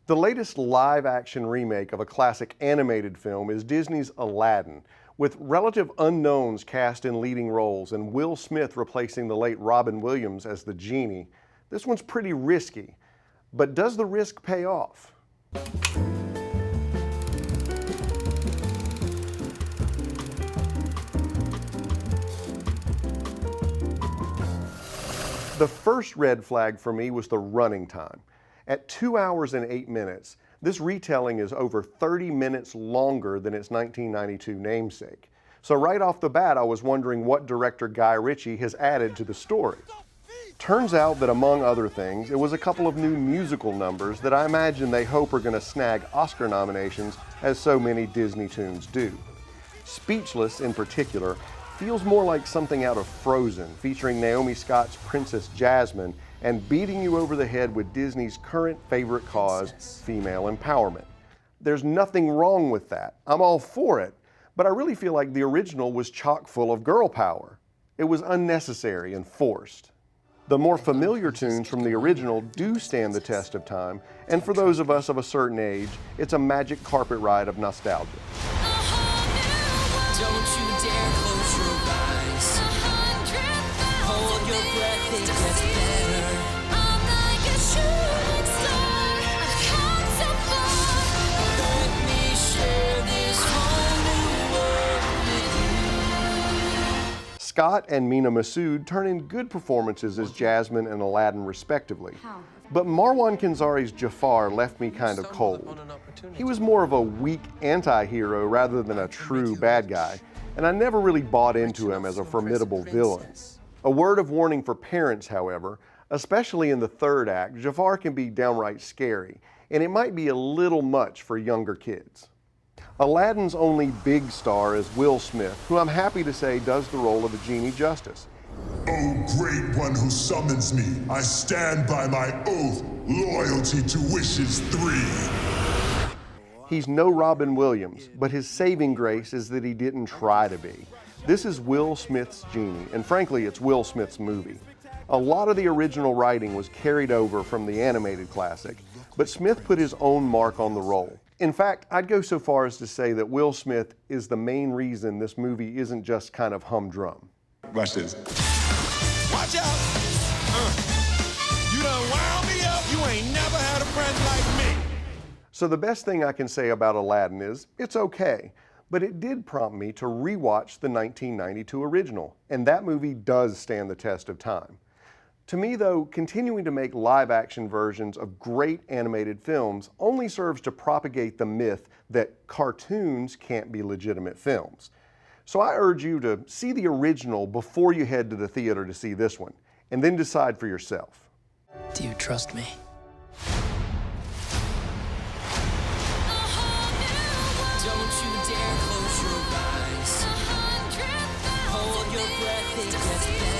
The latest live-action remake of a classic animated film is Disney's Aladdin, with relative unknowns cast in leading roles and Will Smith replacing the late Robin Williams as the genie. This one's pretty risky, but does the risk pay off? The first red flag for me was the running time. At 2 hours and 8 minutes, this retelling is over 30 minutes longer than its 1992 namesake. So right off the bat, I was wondering what director Guy Ritchie has added to the story. Turns out that among other things, it was a couple of new musical numbers that I imagine they hope are going to snag Oscar nominations, as so many Disney tunes do. Speechless, in particular, feels more like something out of Frozen, featuring Naomi Scott's Princess Jasmine and beating you over the head with Disney's current favorite cause, female empowerment. There's nothing wrong with that. I'm all for it, but I really feel like the original was chock full of girl power. It was unnecessary and forced. The more familiar tunes from the original do stand the test of time, and for those of us of a certain age, it's a magic carpet ride of nostalgia. Don't you dare close your eyes. Hold your breath, it gets better. I'm like a shooting star. I've come so far. Let me share this whole new world with you. Scott and Mina Massoud turn in good performances as Jasmine and Aladdin respectively. But Marwan Kenzari's Jafar left me kind of cold. He was more of a weak anti-hero rather than a true bad guy, and I never really bought into him as a formidable villain. A word of warning for parents, however, especially in the third act, Jafar can be downright scary, and it might be a little much for younger kids. Aladdin's only big star is Will Smith, who I'm happy to say does the role of a genie justice. O great one who summons me, I stand by my oath, loyalty to wishes 3. He's no Robin Williams, but his saving grace is that he didn't try to be. This is Will Smith's genie, and frankly, it's Will Smith's movie. A lot of the original writing was carried over from the animated classic, but Smith put his own mark on the role. In fact, I'd go so far as to say that Will Smith is the main reason this movie isn't just kind of humdrum. Watch this. Watch out! You done wound me up. You ain't never had a friend like me. So the best thing I can say about Aladdin is it's okay, but it did prompt me to rewatch the 1992 original, and that movie does stand the test of time. To me, though, continuing to make live-action versions of great animated films only serves to propagate the myth that cartoons can't be legitimate films. So I urge you to see the original before you head to the theater to see this one, and then decide for yourself. Do you trust me? Don't you dare close your eyes. Hold your breath, it gets better.